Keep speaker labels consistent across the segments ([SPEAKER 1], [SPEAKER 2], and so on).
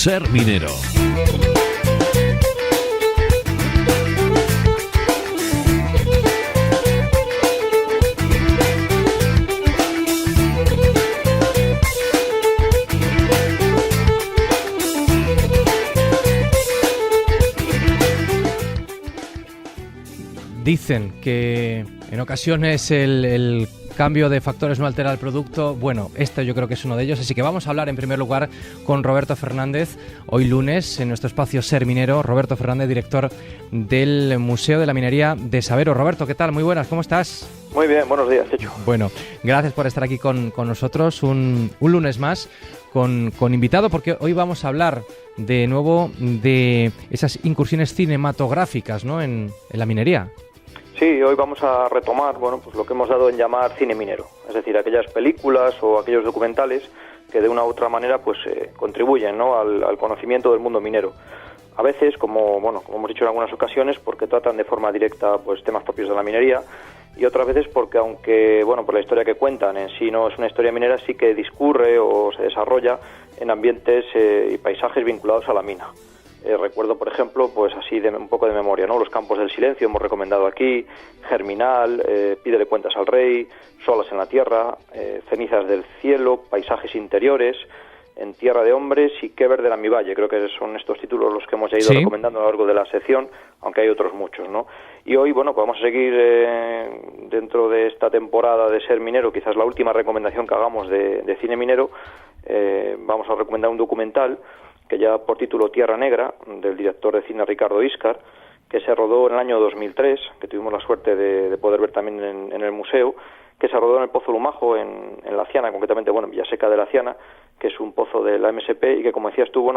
[SPEAKER 1] Ser Minero.
[SPEAKER 2] Dicen que en ocasiones el cambio de factores no altera el producto. Bueno, este yo creo que es uno de ellos, así que vamos a hablar en primer lugar con Roberto Fernández, hoy lunes, en nuestro espacio Ser Minero. Roberto Fernández, director del Museo de la Minería de Sabero. Roberto, ¿qué tal? Muy buenas, ¿cómo estás?
[SPEAKER 3] Muy bien, buenos días, Checho.
[SPEAKER 2] Bueno, gracias por estar aquí con nosotros un lunes más con invitado, porque hoy vamos a hablar de nuevo de esas incursiones cinematográficas, ¿no?, en la minería.
[SPEAKER 3] Sí, hoy vamos a retomar, pues lo que hemos dado en llamar cine minero, es decir, aquellas películas o aquellos documentales que de una u otra manera contribuyen, ¿no?, al conocimiento del mundo minero. A veces, como hemos dicho en algunas ocasiones, porque tratan de forma directa temas propios de la minería, y otras veces porque, aunque por la historia que cuentan en sí no es una historia minera, sí que discurre o se desarrolla en ambientes y paisajes vinculados a la mina. Recuerdo, por ejemplo, así un poco de memoria, ¿no?, Los Campos del Silencio, hemos recomendado aquí, Germinal, Pídele cuentas al rey, Solas en la tierra, Cenizas del cielo, Paisajes interiores, En tierra de hombres y Qué verde era mi valle. Creo que son estos títulos los que hemos ya ido recomendando a lo largo de la sección, aunque hay otros muchos, ¿no? Y hoy, vamos a seguir dentro de esta temporada de Ser Minero, quizás la última recomendación que hagamos de cine minero. Vamos a recomendar un documental que lleva por título Tierra Negra, del director de cine Ricardo Íscar, que se rodó en el año 2003, que tuvimos la suerte de poder ver también en el museo, que se rodó en el Pozo Lumajo, en La Ciana, concretamente, Villaseca de La Ciana, que es un pozo de la MSP, y que, como decías tú,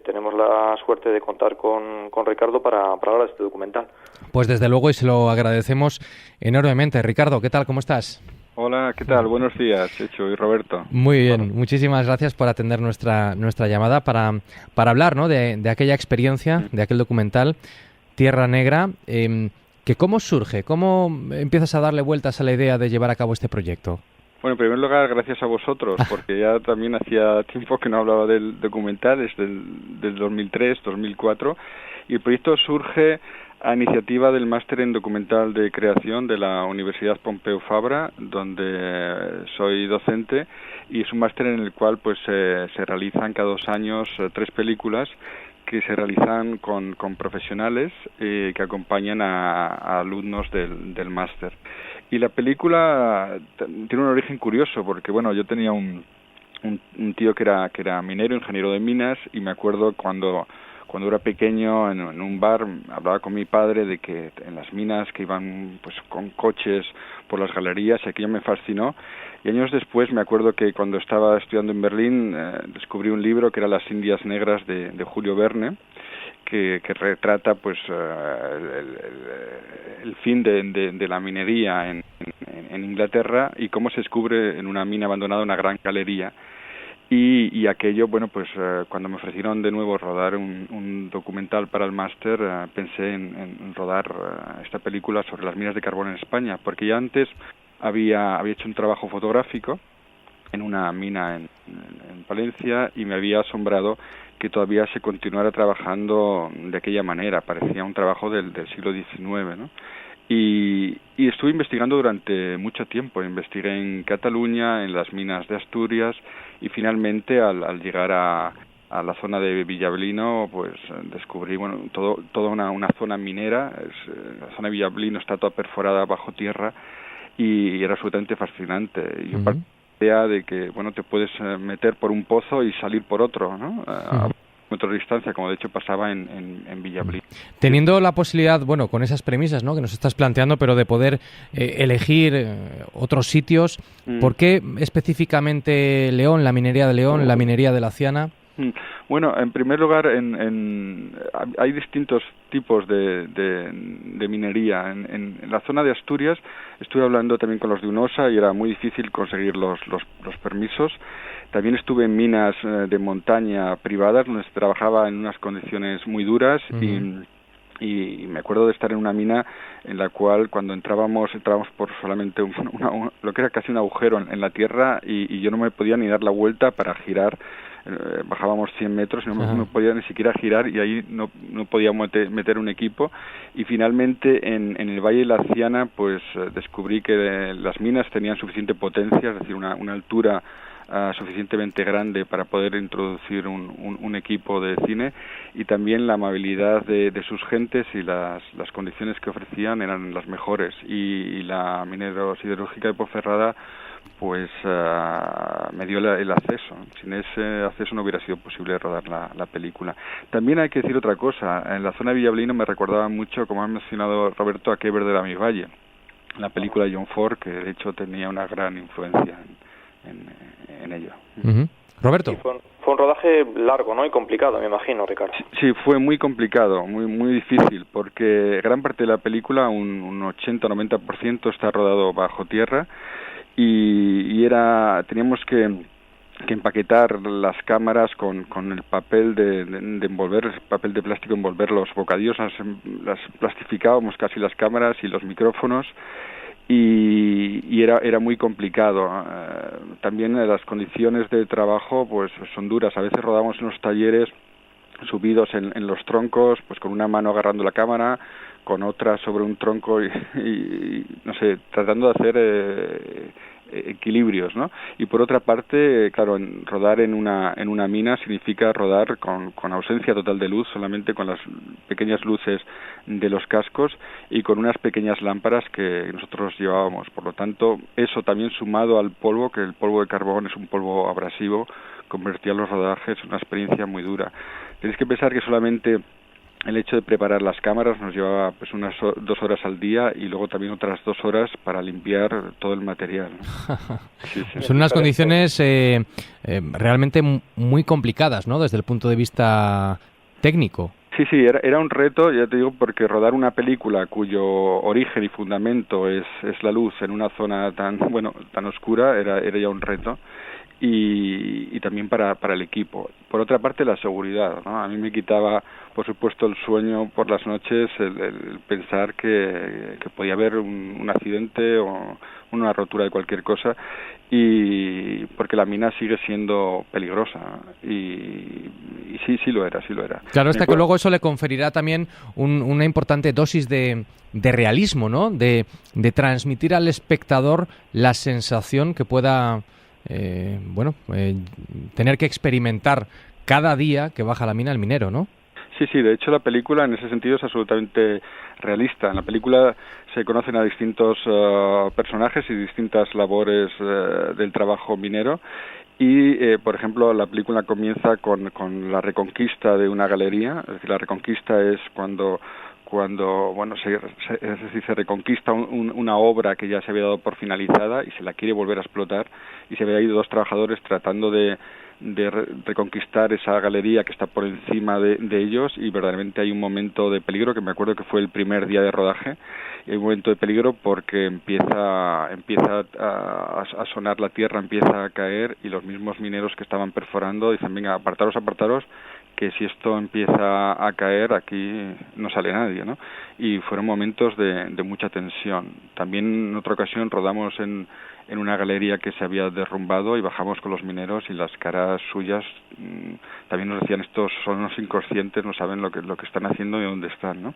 [SPEAKER 3] tenemos la suerte de contar con Ricardo para hablar de este documental.
[SPEAKER 2] Pues desde luego, y se lo agradecemos enormemente. Ricardo, ¿qué tal? ¿Cómo estás?
[SPEAKER 4] Hola, ¿qué tal? Buenos días, Checho y Roberto.
[SPEAKER 2] Muy bien, muchísimas gracias por atender nuestra llamada para hablar, ¿no?, de aquella experiencia, de aquel documental, Tierra Negra. Que ¿cómo surge? ¿Cómo empiezas a darle vueltas a la idea de llevar a cabo este proyecto?
[SPEAKER 4] Bueno, en primer lugar, gracias a vosotros, porque ya también hacía tiempo que no hablaba del documental, es del 2003, 2004, y el proyecto surge a iniciativa del Máster en Documental de Creación de la Universidad Pompeu Fabra, donde soy docente, y es un máster en el cual se realizan cada 2 años 3 películas que se realizan con profesionales que acompañan a alumnos del máster. Y la película tiene un origen curioso, porque yo tenía un tío que era minero, ingeniero de minas, y me acuerdo cuando era pequeño en un bar hablaba con mi padre de que en las minas que iban con coches por las galerías, y aquello me fascinó. Y años después me acuerdo que cuando estaba estudiando en Berlín descubrí un libro que era Las Indias Negras de Julio Verne, que retrata el fin de la minería en Inglaterra, y cómo se descubre en una mina abandonada una gran galería. Y aquello, cuando me ofrecieron de nuevo rodar un documental para el máster, pensé en rodar esta película sobre las minas de carbón en España, porque ya antes había hecho un trabajo fotográfico en una mina en Palencia, y me había asombrado que todavía se continuara trabajando de aquella manera. Parecía un trabajo del siglo XIX, ¿no? Y estuve investigando durante mucho tiempo. Investigué en Cataluña, en las minas de Asturias, y finalmente al llegar a la zona de Villablino, descubrí toda una zona minera. La zona de Villablino está toda perforada bajo tierra, y era absolutamente fascinante. Y la idea de que te puedes meter por un pozo y salir por otro, ¿no? A metros de distancia, como de hecho pasaba en Villablino.
[SPEAKER 2] Teniendo la posibilidad, con esas premisas, ¿no?, que nos estás planteando, pero de poder elegir otros sitios, ¿por qué específicamente León, la minería de León, la minería de La Ciana?
[SPEAKER 4] Bueno, en primer lugar, hay distintos tipos de minería. En la zona de Asturias estuve hablando también con los de UNOSA, y era muy difícil conseguir los permisos. También estuve en minas de montaña privadas, donde se trabajaba en unas condiciones muy duras, y me acuerdo de estar en una mina en la cual, cuando entrábamos por solamente lo que era casi un agujero en la tierra, y yo no me podía ni dar la vuelta para girar bajábamos 100 metros y no podía ni siquiera girar, y ahí no podía meter un equipo. Y finalmente en el Valle de la Ciana pues descubrí que las minas tenían suficiente potencia, es decir, una altura suficientemente grande para poder introducir un equipo de cine, y también la amabilidad de sus gentes y las condiciones que ofrecían eran las mejores, y la minero-siderúrgica de Ponferrada pues me dio el acceso. Sin ese acceso no hubiera sido posible rodar la película. También hay que decir otra cosa, en la zona de Villablino me recordaba mucho, como ha mencionado Roberto, a Qué verde era mi valle, la película de John Ford, que de hecho tenía una gran influencia en ello.
[SPEAKER 2] Roberto.
[SPEAKER 3] Sí, fue un rodaje largo, ¿no? Y complicado, me imagino, Ricardo.
[SPEAKER 4] Sí, fue muy complicado, muy difícil, porque gran parte de la película, un 80-90%, está rodado bajo tierra, y teníamos que empaquetar las cámaras con el papel de envolver, el papel de plástico, envolver los bocadillos, las plastificábamos casi las cámaras y los micrófonos, y era muy complicado. También las condiciones de trabajo pues son duras. A veces rodamos en los talleres subidos en los troncos, pues con una mano agarrando la cámara, con otra sobre un tronco y no sé, tratando de hacer equilibrios, ¿no? Y por otra parte, claro, rodar en una mina significa rodar con ausencia total de luz, solamente con las pequeñas luces de los cascos y con unas pequeñas lámparas que nosotros llevábamos. Por lo tanto, eso también sumado al polvo, que el polvo de carbón es un polvo abrasivo, convertía los rodajes en una experiencia muy dura. Tenéis que pensar que solamente el hecho de preparar las cámaras nos llevaba pues unas 2 horas al día, y luego también otras 2 horas para limpiar todo el material. Sí.
[SPEAKER 2] Son unas condiciones realmente muy complicadas, ¿no? Desde el punto de vista técnico.
[SPEAKER 4] Sí, era un reto, ya te digo, porque rodar una película cuyo origen y fundamento es la luz en una zona tan oscura era ya un reto. Y también para el equipo. Por otra parte, la seguridad, ¿no? A mí me quitaba, por supuesto, el sueño por las noches, el pensar que podía haber un accidente o una rotura de cualquier cosa, y porque la mina sigue siendo peligrosa, y sí lo era.
[SPEAKER 2] Claro, está que luego eso le conferirá también una importante dosis de realismo, ¿no? De transmitir al espectador la sensación que pueda tener que experimentar cada día que baja la mina el minero, ¿no?
[SPEAKER 4] Sí, de hecho la película en ese sentido es absolutamente realista. En la película se conocen a distintos personajes y distintas labores del trabajo minero, y por ejemplo la película comienza con la reconquista de una galería. Es decir, la reconquista es cuando se reconquista una obra que ya se había dado por finalizada y se la quiere volver a explotar, y se había ido 2 trabajadores tratando de reconquistar esa galería que está por encima de ellos, y verdaderamente hay un momento de peligro, que me acuerdo que fue el primer día de rodaje, y hay un momento de peligro porque empieza a sonar la tierra, empieza a caer, y los mismos mineros que estaban perforando dicen: venga, apartaros, que si esto empieza a caer aquí no sale nadie, ¿no? Y fueron momentos de mucha tensión. También en otra ocasión rodamos en una galería que se había derrumbado, y bajamos con los mineros, y las caras suyas también nos decían: estos son unos inconscientes, no saben lo que están haciendo y dónde están, ¿no?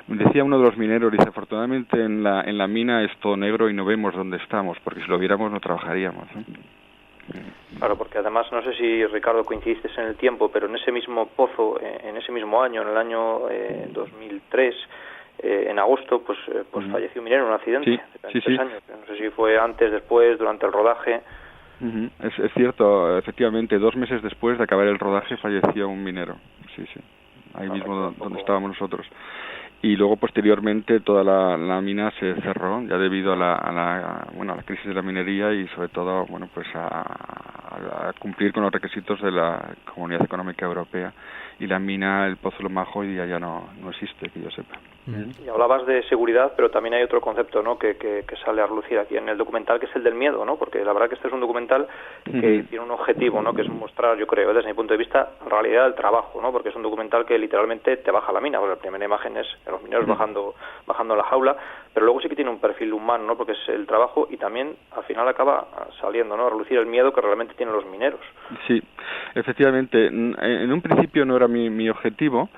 [SPEAKER 4] Decía uno de los mineros, dice: afortunadamente en la mina es todo negro y no vemos dónde estamos, porque si lo viéramos no trabajaríamos, ¿no?
[SPEAKER 3] Claro, porque además, no sé si, Ricardo, coincidiste en el tiempo, pero en ese mismo pozo, en ese mismo año, en el año 2003, en agosto, pues falleció un minero en un accidente.
[SPEAKER 4] Sí.
[SPEAKER 3] 3 años. No sé si fue antes, después, durante el rodaje.
[SPEAKER 4] Es cierto, efectivamente, 2 meses después de acabar el rodaje falleció un minero. Sí. Ahí mismo donde estábamos nosotros. Y luego posteriormente toda la mina se cerró, ya debido a la crisis de la minería, y sobre todo a cumplir con los requisitos de la Comunidad Económica Europea, y la mina, el Pozo Lomajo, hoy día ya no existe, que yo sepa.
[SPEAKER 3] Y hablabas de seguridad, pero también hay otro concepto, ¿no?, que sale a relucir aquí en el documental, que es el del miedo, ¿no? Porque la verdad que este es un documental que tiene un objetivo, ¿no?, que es mostrar, yo creo, desde mi punto de vista, la realidad del trabajo, ¿no? Porque es un documental que literalmente te baja la mina, porque la primera imagen es los mineros bajando la jaula, pero luego sí que tiene un perfil humano, ¿no?, porque es el trabajo y también al final acaba saliendo, ¿no?, a relucir el miedo que realmente tienen los mineros.
[SPEAKER 4] Sí, efectivamente. En un principio no era mi objetivo,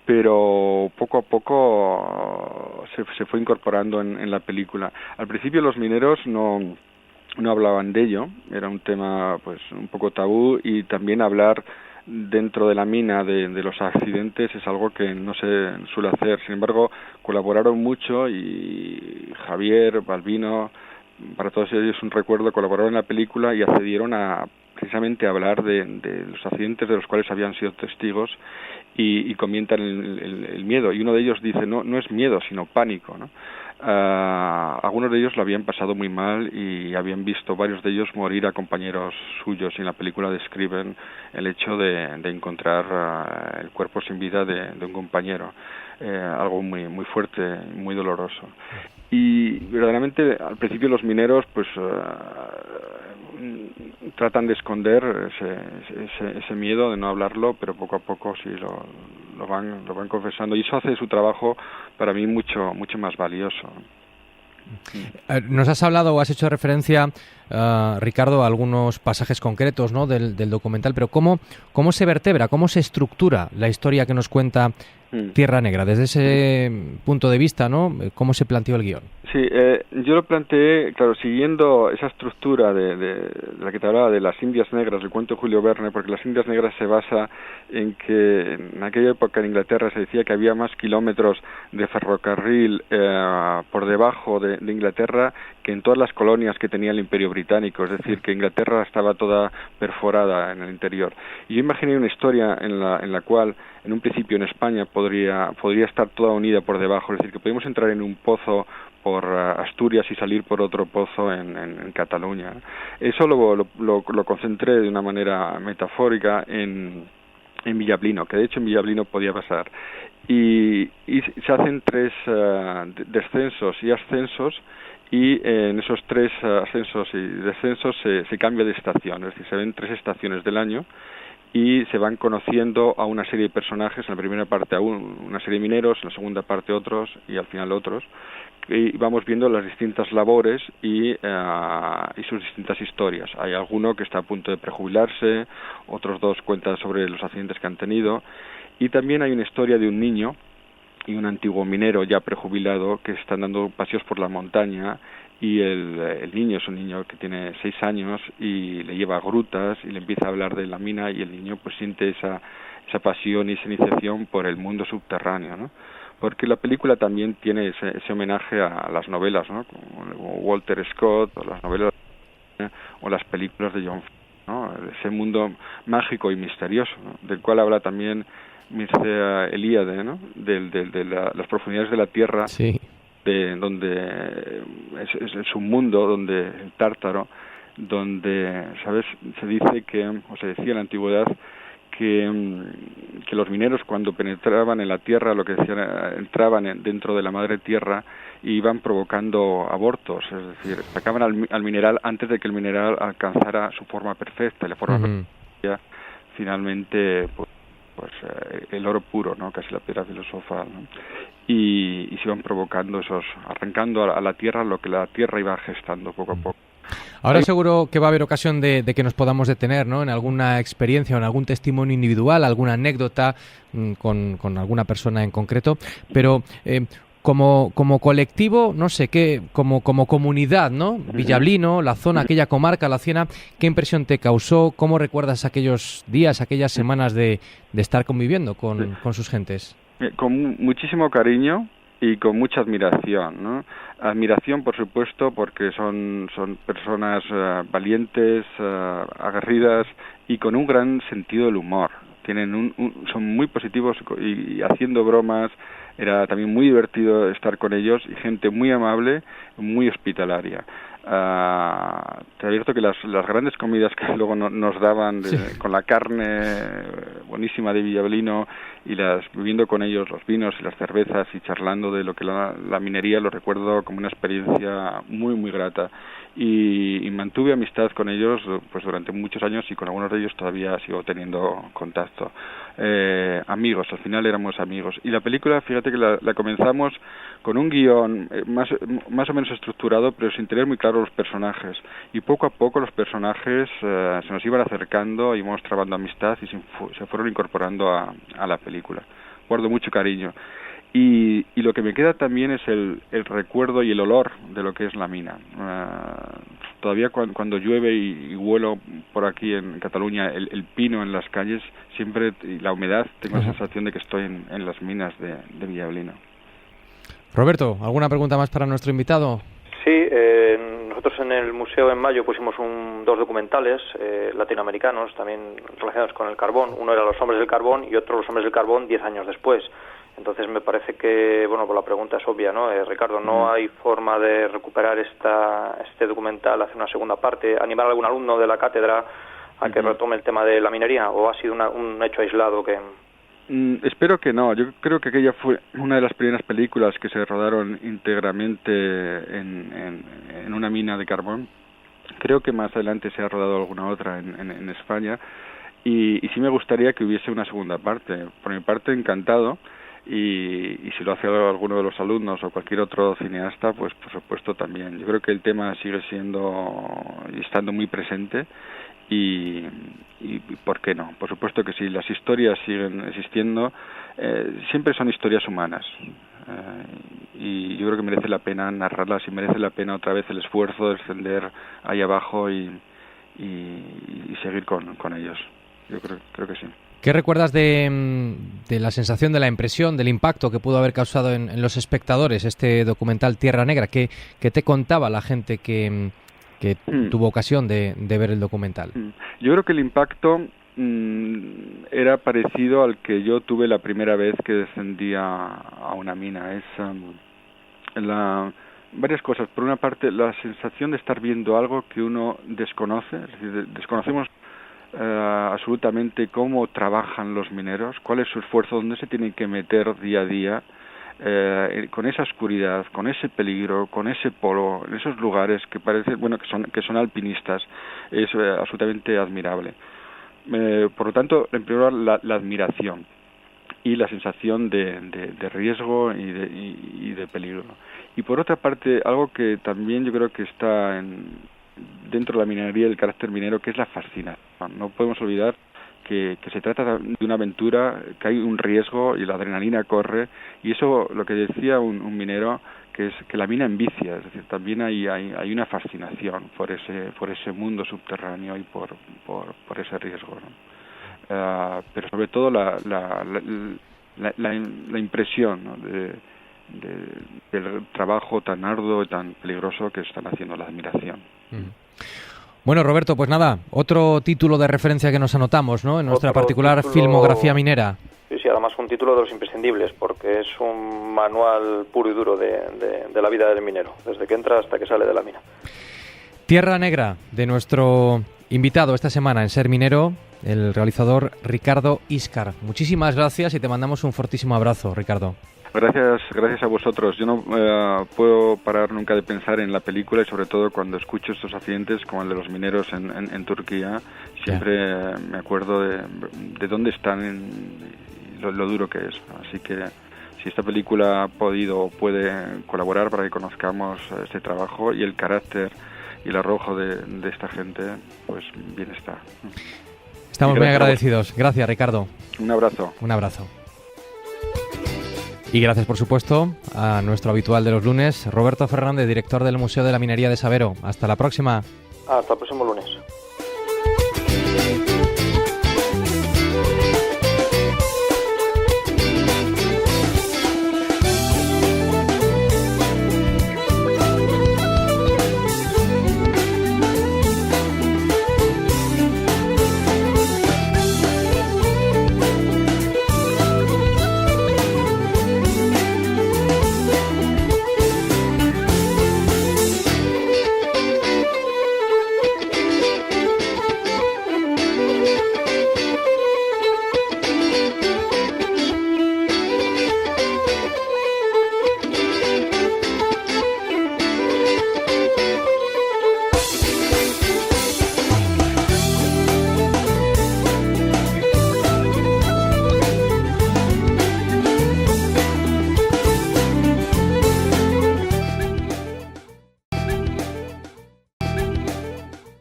[SPEAKER 4] pero poco a poco se fue incorporando en la película. Al principio los mineros no hablaban de ello, era un tema pues un poco tabú, y también hablar dentro de la mina de los accidentes es algo que no se suele hacer. Sin embargo, colaboraron mucho, y Javier, Balbino, para todos ellos un recuerdo, colaboraron en la película y accedieron a precisamente hablar de los accidentes de los cuales habían sido testigos, y comentan el miedo, y uno de ellos dice no es miedo sino pánico, ¿no? Algunos de ellos lo habían pasado muy mal y habían visto varios de ellos morir a compañeros suyos, y en la película describen el hecho de encontrar el cuerpo sin vida de un compañero, algo muy muy fuerte, muy doloroso. Y verdaderamente al principio los mineros pues tratan de esconder ese miedo, de no hablarlo, pero poco a poco sí lo van confesando, y eso hace su trabajo para mí mucho más valioso.
[SPEAKER 2] Nos has hablado o has hecho referencia, Ricardo, a algunos pasajes concretos, ¿no?, del documental, pero ¿cómo se vertebra, cómo se estructura la historia que nos cuenta Tierra Negra? Desde ese punto de vista, ¿no?, ¿cómo se planteó el guión?
[SPEAKER 4] Sí, yo lo planteé, claro, siguiendo esa estructura de la que te hablaba de las Indias Negras, el cuento de Julio Verne, porque las Indias Negras se basa en que en aquella época en Inglaterra se decía que había más kilómetros de ferrocarril por debajo de Inglaterra que en todas las colonias que tenía el Imperio Británico, es decir, que Inglaterra estaba toda perforada en el interior. Y yo imaginé una historia en la cual, en un principio en España, podría estar toda unida por debajo, es decir, que podíamos entrar en un pozo por Asturias y salir por otro pozo en Cataluña. Eso lo concentré de una manera metafórica en Villablino, que de hecho en Villablino podía pasar. Y se hacen 3 descensos y ascensos, y en esos 3 ascensos y descensos se cambia de estación, es decir, se ven 3 estaciones del año, y se van conociendo a una serie de personajes, en la primera parte a una serie de mineros, en la segunda parte otros, y al final otros, y vamos viendo las distintas labores y sus distintas historias. Hay alguno que está a punto de prejubilarse, otros 2 cuentan sobre los accidentes que han tenido, y también hay una historia de un niño y un antiguo minero ya prejubilado que están dando paseos por la montaña, y el niño es un niño que tiene 6 años y le lleva a grutas y le empieza a hablar de la mina, y el niño pues siente esa pasión y esa iniciación por el mundo subterráneo, ¿no? Porque la película también tiene ese homenaje a las novelas, ¿no?, como Walter Scott, o las novelas o las películas de John Ford, ¿no?, ese mundo mágico y misterioso, ¿no?, del cual habla también Mircea Eliade, ¿no?, de las profundidades de la Tierra,
[SPEAKER 2] sí,
[SPEAKER 4] donde es un mundo, donde el Tártaro, donde, ¿sabes?, se dice o se decía en la antigüedad que los mineros, cuando penetraban en la tierra, lo que decían, entraban dentro de la madre tierra y iban provocando abortos, es decir, sacaban al mineral antes de que el mineral alcanzara su forma perfecta, y la forma perfecta finalmente pues el oro puro, ¿no?, casi la piedra filosofal, ¿no?, y se iban provocando arrancando a la tierra lo que la tierra iba gestando poco a poco.
[SPEAKER 2] Ahora seguro que va a haber ocasión de que nos podamos detener, ¿no?, en alguna experiencia o en algún testimonio individual, alguna anécdota con alguna persona en concreto, pero como colectivo, no sé qué, como comunidad, ¿no?, Villablino, la zona, aquella comarca, la Ciena, ¿qué impresión te causó? ¿Cómo recuerdas aquellos días, aquellas semanas de estar conviviendo con sus gentes?
[SPEAKER 4] Con muchísimo cariño y con mucha admiración, ¿no? Admiración, por supuesto, porque son personas valientes, aguerridas y con un gran sentido del humor. Son muy positivos y haciendo bromas. Era también muy divertido estar con ellos, y gente muy amable, muy hospitalaria. Te advierto que las grandes comidas que luego nos daban con la carne buenísima de Villablino y bebiendo con ellos los vinos y las cervezas y charlando de lo que la minería, lo recuerdo como una experiencia muy muy grata, y mantuve amistad con ellos pues durante muchos años, y con algunos de ellos todavía sigo teniendo contacto. Amigos, al final éramos amigos, y la película, fíjate que la comenzamos con un guión más o menos estructurado, pero sin tener muy claro los personajes, y poco a poco los personajes se nos iban acercando y íbamos trabando amistad y se fueron incorporando a la película. Guardo mucho cariño, y lo que me queda también es el recuerdo y el olor de lo que es la mina. Todavía cuando llueve y huelo por aquí en Cataluña el pino en las calles, siempre, y la humedad, tengo la sensación de que estoy en las minas de Villablino.
[SPEAKER 2] Roberto, ¿alguna pregunta más para nuestro invitado?
[SPEAKER 3] Sí, nosotros en el museo en mayo pusimos dos documentales latinoamericanos también relacionados con el carbón. Uno era Los hombres del carbón y otro Los hombres del carbón 10 años después. Entonces me parece que, bueno, pues la pregunta es obvia, ¿no? Ricardo, ¿no hay forma de recuperar este documental, hacer una segunda parte, animar a algún alumno de la cátedra a que retome el tema de la minería, o ha sido un hecho aislado que...
[SPEAKER 4] Espero que no. Yo creo que aquella fue una de las primeras películas que se rodaron íntegramente en una mina de carbón. Creo que más adelante se ha rodado alguna otra en España, y sí me gustaría que hubiese una segunda parte. Por mi parte, encantado, y si lo hace alguno de los alumnos o cualquier otro cineasta, pues por supuesto también. Yo creo que el tema sigue siendo y estando muy presente, y ¿por qué no? Por supuesto que sí, las historias siguen existiendo, siempre son historias humanas, y yo creo que merece la pena narrarlas, y merece la pena otra vez el esfuerzo de descender ahí abajo y seguir con ellos. Yo creo que sí.
[SPEAKER 2] ¿Qué recuerdas de la sensación, de la impresión, del impacto que pudo haber causado en los espectadores este documental Tierra Negra? ¿Qué te contaba la gente que tuvo ocasión de ver el documental?
[SPEAKER 4] Yo creo que el impacto era parecido al que yo tuve la primera vez que descendía a una mina. Varias cosas. Por una parte, la sensación de estar viendo algo que uno desconoce, es decir, desconocemos absolutamente cómo trabajan los mineros, cuál es su esfuerzo, dónde se tienen que meter día a día, con esa oscuridad, con ese peligro, con ese polvo, en esos lugares que parece, bueno, que son alpinistas. Es absolutamente admirable. Por lo tanto, en primer lugar, la admiración y la sensación de riesgo y de peligro. Y por otra parte, algo que también yo creo que está dentro de la minería, del carácter minero, que es la fascinación. No podemos olvidar que se trata de una aventura, que hay un riesgo y la adrenalina corre, y eso, lo que decía un minero, que es que la mina envicia, es decir, también hay una fascinación por ese mundo subterráneo y por ese riesgo, ¿no? Pero sobre todo la impresión, ¿no?, del trabajo tan arduo y tan peligroso que están haciendo, la admiración.
[SPEAKER 2] Bueno, Roberto, pues nada, otro título de referencia que nos anotamos, ¿no?, en nuestra particular filmografía minera.
[SPEAKER 3] Sí, además un título de los imprescindibles, porque es un manual puro y duro de la vida del minero, desde que entra hasta que sale de la mina.
[SPEAKER 2] Tierra Negra, de nuestro invitado esta semana en Ser Minero, el realizador Ricardo Íscar. Muchísimas gracias y te mandamos un fortísimo abrazo, Ricardo.
[SPEAKER 4] Gracias a vosotros. Yo no puedo parar nunca de pensar en la película, y sobre todo cuando escucho estos accidentes como el de los mineros en Turquía, siempre me acuerdo de dónde están y lo duro que es. Así que si esta película ha podido o puede colaborar para que conozcamos este trabajo y el carácter y el arrojo de esta gente, pues bien está.
[SPEAKER 2] Estamos muy agradecidos. Gracias, Ricardo.
[SPEAKER 4] Un abrazo.
[SPEAKER 2] Un abrazo. Y gracias, por supuesto, a nuestro habitual de los lunes, Roberto Fernández, director del Museo de la Minería de Sabero. Hasta la próxima.
[SPEAKER 3] Hasta el próximo lunes.